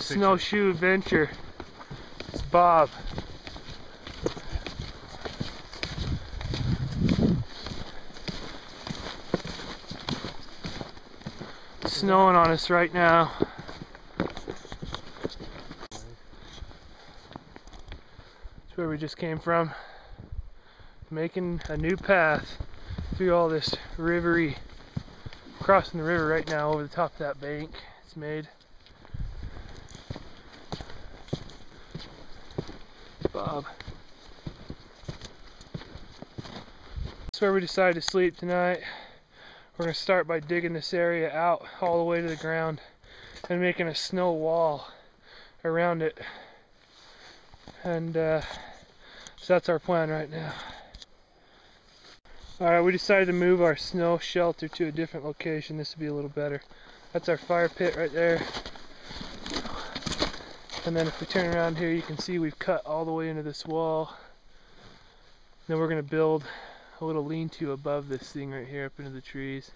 snowshoe adventure. It's Bob. It's snowing on us right now. That's where we just came from. Making a new path through all this rivery. Crossing the river right now over the top of that bank it's made. Bob. That's where we decided to sleep tonight. We're going to start by digging this area out all the way to the ground and making a snow wall around it. And so that's our plan right now. Alright, we decided to move our snow shelter to a different location. This will be a little better. That's our fire pit right there. And then if we turn around here, you can see we've cut all the way into this wall. Then we're going to build a little lean-to above this thing right here up into the trees.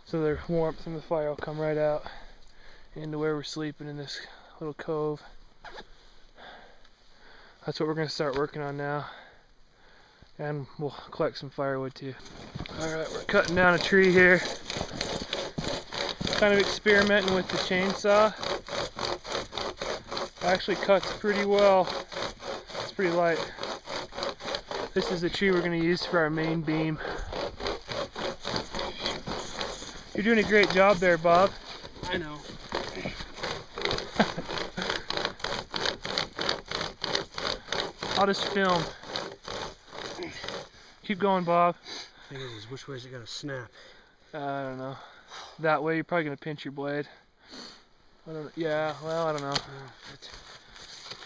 So the warmth from the fire will come right out into where we're sleeping in this little cove. That's what we're going to start working on now. And we'll collect some firewood too. Alright, we're cutting down a tree here. Kind of experimenting with the chainsaw. Actually cuts pretty well. It's pretty light. This is the tree we're going to use for our main beam. You're doing a great job there, Bob. I know. I'll just film. Keep going, Bob. The thing is, which way is it going to snap? I don't know. That way, you're probably going to pinch your blade. I don't know. Yeah, well, I don't know. I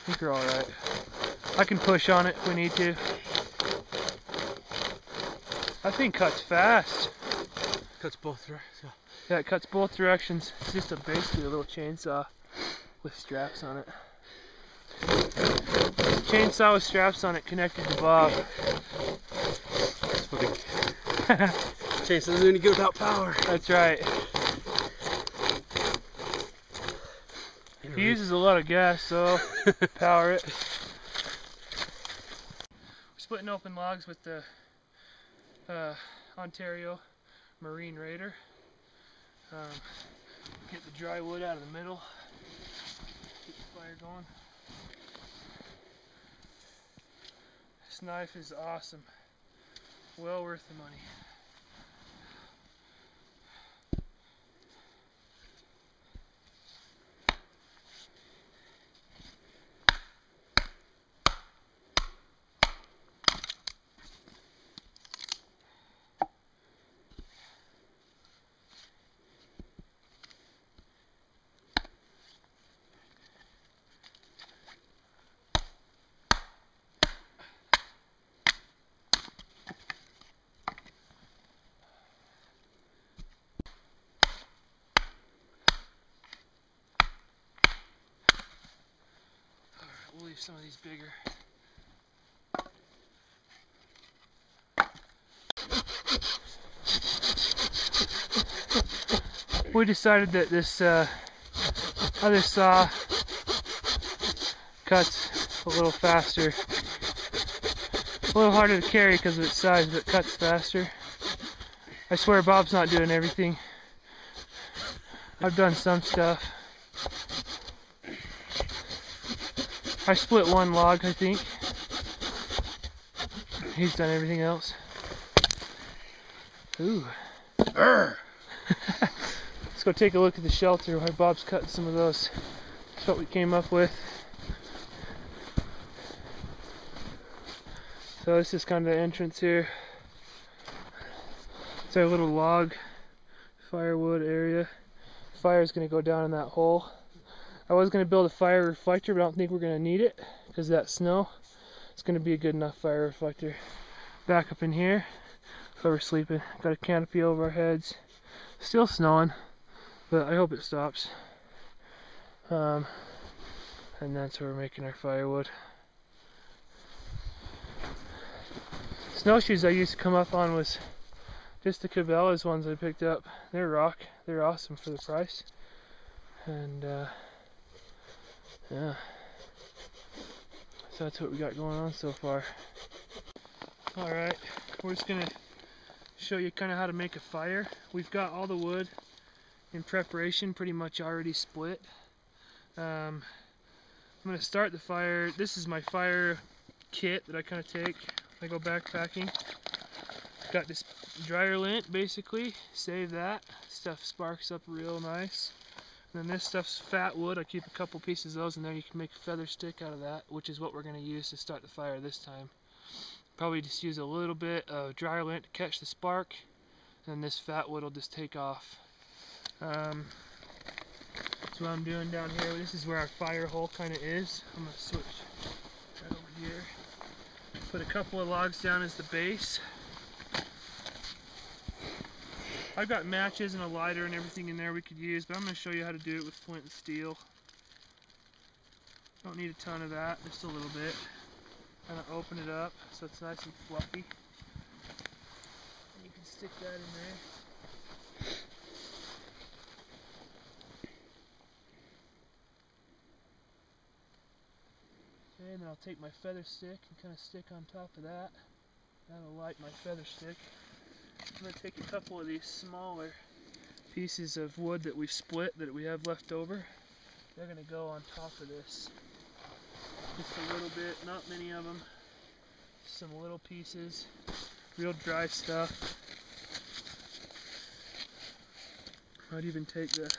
think we're alright. I can push on it if we need to. That thing cuts fast. Cuts both directions. Yeah, it cuts both directions. It's just basically a little chainsaw with straps on it. Chainsaw with straps on it connected to Bob. Chainsaw doesn't any good without power. That's right. He uses a lot of gas, so power it. We're splitting open logs with the Ontario Marine Raider. Get the dry wood out of the middle. Keep the fire going. This knife is awesome. Well worth the money. We'll leave some of these bigger. We decided that this other saw cuts a little faster. A little harder to carry because of its size, but it cuts faster. I swear Bob's not doing everything. I've done some stuff. I split one log, I think. He's done everything else. Ooh. Let's go take a look at the shelter while Bob's cutting some of those. That's what we came up with. So this is kind of the entrance here. It's our little log firewood area. Fire's going to go down in that hole. I was going to build a fire reflector, but I don't think we're going to need it because of that snow. It's going to be a good enough fire reflector. Back up in here, where we're sleeping. Got a canopy over our heads. Still snowing, but I hope it stops. And that's where we're making our firewood. Snowshoes I used to come up on was just the Cabela's ones I picked up. They're rock. They're awesome for the price. And Yeah. So that's what we got going on so far. Alright, we're just gonna show you kind of how to make a fire. We've got all the wood in preparation, pretty much already split. I'm gonna start the fire. This is my fire kit that I kind of take when I go backpacking. Got this dryer lint, basically. Save that. Stuff sparks up real nice. And then this stuff's fat wood. I keep a couple pieces of those in there. You can make a feather stick out of that, which is what we're going to use to start the fire this time. Probably just use a little bit of dryer lint to catch the spark, and this fat wood will just take off. That's what I'm doing down here. This is where our fire hole kind of is. I'm going to switch right over here. Put a couple of logs down as the base. I've got matches and a lighter and everything in there we could use, but I'm going to show you how to do it with flint and steel. Don't need a ton of that, just a little bit. Kind of open it up so it's nice and fluffy. And you can stick that in there. Okay, and then I'll take my feather stick and kind of stick on top of that. That'll light my feather stick. I'm going to take a couple of these smaller pieces of wood that we've split that we have left over. They're going to go on top of this. Just a little bit, not many of them. Some little pieces, real dry stuff. Might even take the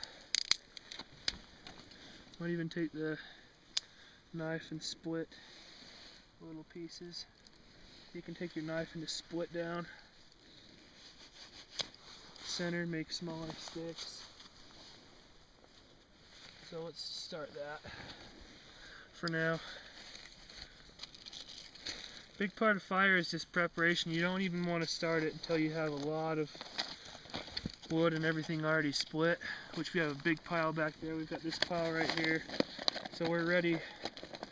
knife and split little pieces. You can take your knife and just split down. Center, make smaller sticks. So let's start that for now. Big part of fire is just preparation. You don't even want to start it until you have a lot of wood and everything already split, which we have a big pile back there. We've got this pile right here, so we're ready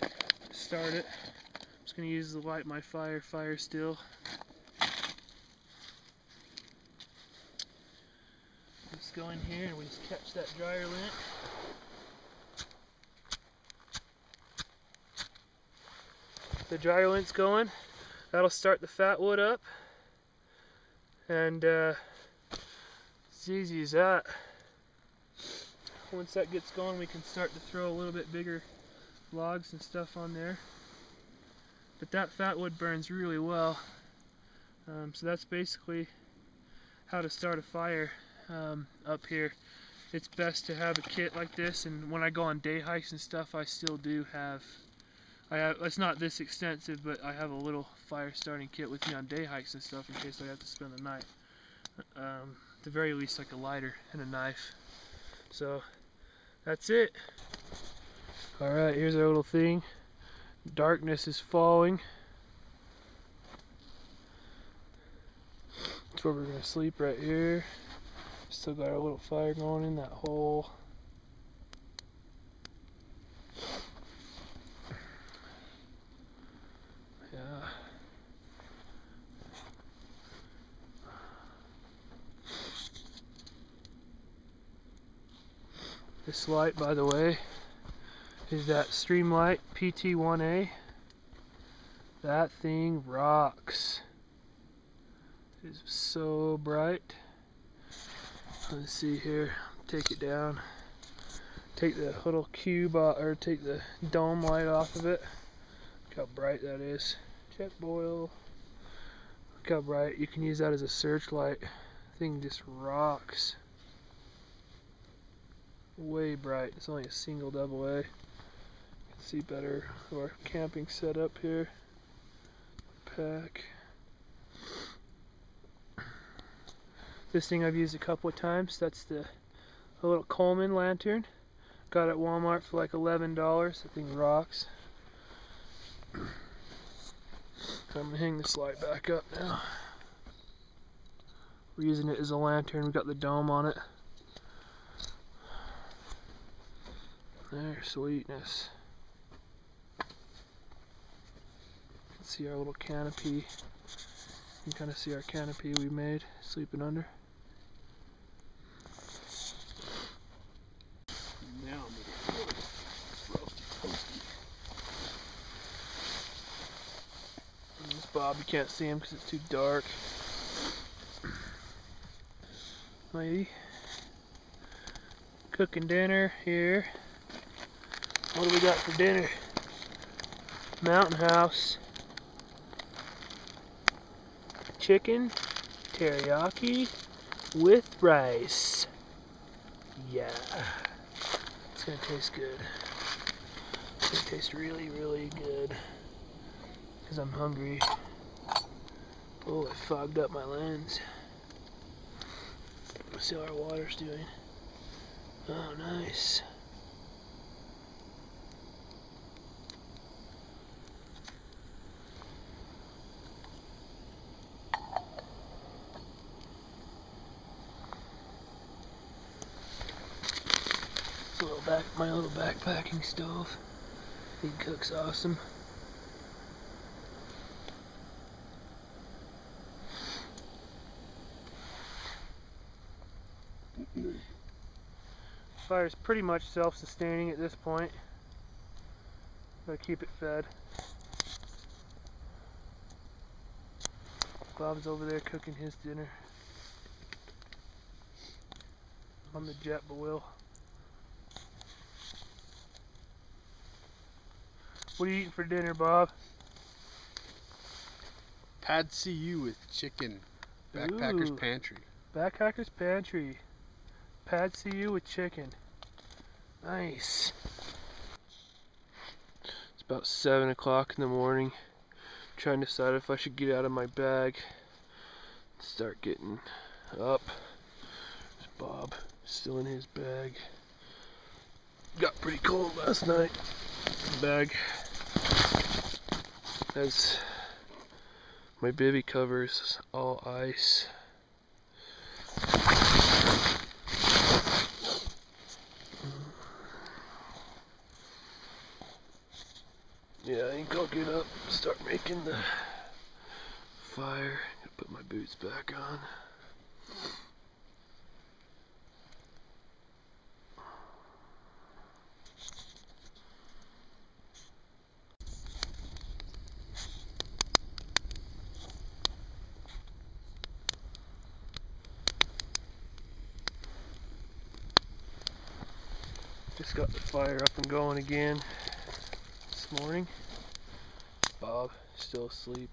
to start it. I'm just going to use the light my fire still. Just go in here and we just catch that dryer lint. The dryer lint's going. That'll start the fat wood up. And it's easy as that. Once that gets going, we can start to throw a little bit bigger logs and stuff on there. But that fat wood burns really well. So that's basically how to start a fire up here. It's best to have a kit like this, and when I go on day hikes and stuff, I still do have, it's not this extensive, but I have a little fire starting kit with me on day hikes and stuff in case I have to spend the night. At the very least, like a lighter and a knife. So that's it. Alright, here's our little thing. Darkness is falling. That's where we're going to sleep, right here. Still got our little fire going in that hole. Yeah. This light, by the way, is that Streamlight PT1A. That thing rocks. It is so bright. Let's see here. Take it down. Take the little cube or take the dome light off of it. Look how bright that is. Jet boil. Look how bright. You can use that as a searchlight. Thing just rocks. Way bright. It's only a single double A. You can see better our camping setup here. Pack. This thing I've used a couple of times. That's a little Coleman lantern. Got it at Walmart for like $11. That thing rocks. I'm gonna hang this light back up now. We're using it as a lantern. We've got the dome on it. There, sweetness. You can see our little canopy. You can kind of see our canopy we made, sleeping under. Now I'm gonna roast it. Bob. You can't see him because it's too dark. Lady cooking dinner here. What do we got for dinner? Mountain House. Chicken teriyaki with rice. Yeah. It's gonna taste good. It's gonna taste really, really good. Because I'm hungry. Oh, I fogged up my lens. Let's see how our water's doing. Oh, nice. My little backpacking stove. It cooks awesome. Fire's pretty much self-sustaining at this point. Gotta keep it fed. Bob's over there cooking his dinner on the jet wheel. What are you eating for dinner, Bob? Pad CU with chicken. Backpacker's Ooh. Pantry. Backpacker's Pantry. Pad CU with chicken. Nice. It's about 7 o'clock in the morning. I'm trying to decide if I should get out of my bag and start getting up. There's Bob still in his bag. Got pretty cold last night. The bag has my bivvy covers all ice. Yeah, I think I'll get up, start making the fire. Put my boots back on. Just got the fire up and going again this morning. Bob still asleep.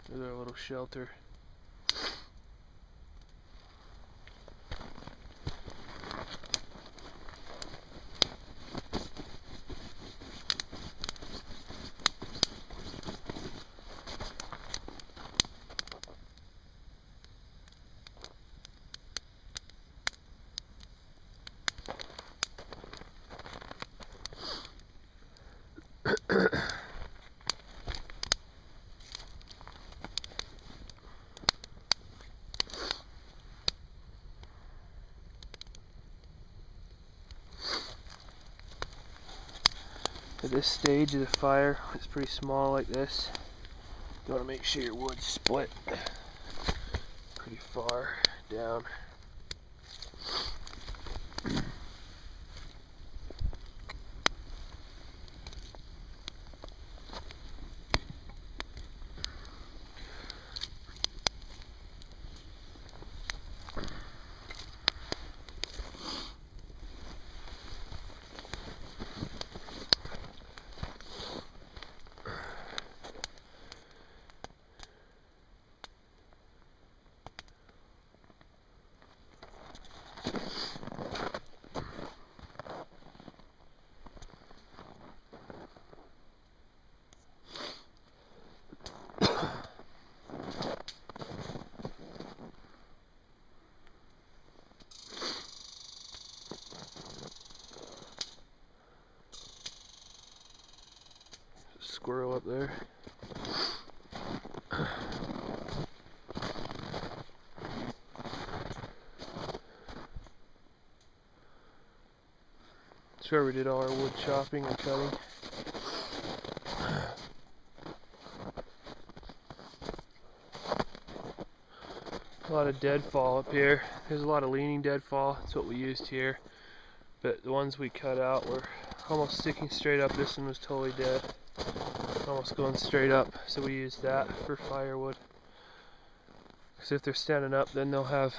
There's our little shelter. At this stage of the fire, it's pretty small like this. You want to make sure your wood's split pretty far down. Squirrel up there. That's where we did all our wood chopping and cutting. A lot of deadfall up here. There's a lot of leaning deadfall. That's what we used here. But the ones we cut out were almost sticking straight up. This one was totally dead. almost going straight up, so we use that for firewood. Because if they're standing up, then they'll have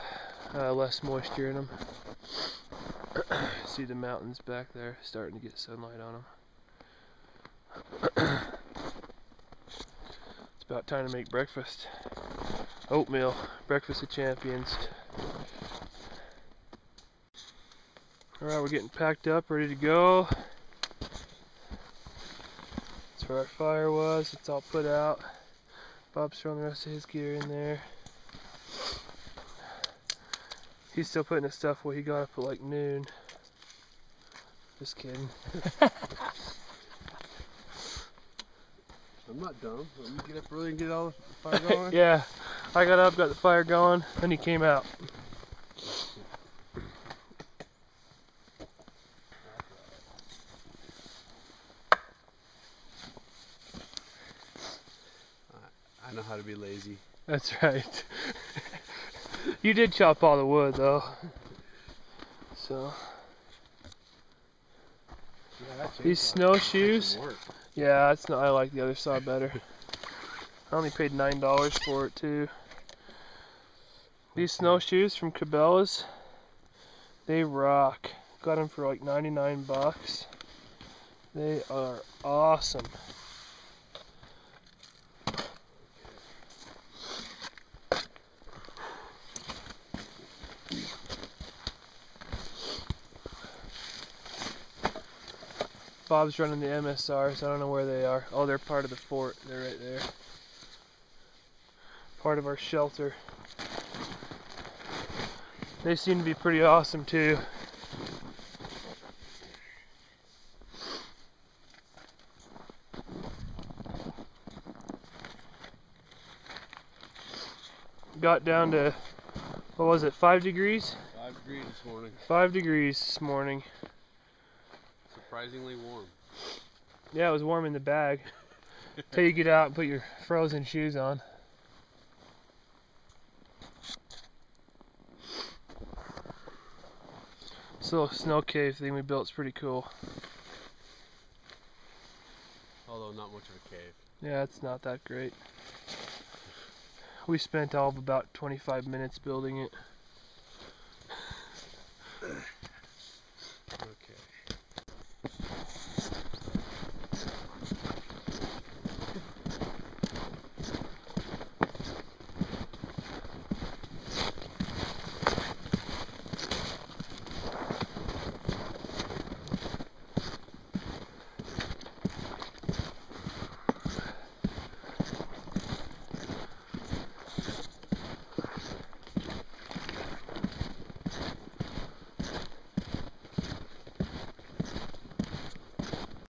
less moisture in them. See the mountains back there starting to get sunlight on them. It's about time to make breakfast. Oatmeal, breakfast of champions. Alright, we're getting packed up, ready to go. That's where our fire was, it's all put out. Bob's throwing the rest of his gear in there. He's still putting his stuff away. He got up at like noon. Just kidding. I'm not dumb. Let me get up early and get all the fire going. Yeah, I got up, got the fire going, then he came out. I know how to be lazy. That's right. You did chop all the wood though. So Yeah, these snowshoes. Yeah, it's not. I like the other saw better. I only paid $9 for it too. These snowshoes from Cabela's, they rock. Got them for like 99 bucks. They are awesome. Bob's running the MSRs. I don't know where they are. Oh, they're part of the fort. They're right there. Part of our shelter. They seem to be pretty awesome too. Got down to, what was it, 5 degrees? 5 degrees this morning. 5 degrees this morning. Surprisingly warm. Yeah, it was warm in the bag. Till you get out and put your frozen shoes on. This little snow cave thing we built is pretty cool. Although not much of a cave. Yeah, it's not that great. We spent all of about 25 minutes building it.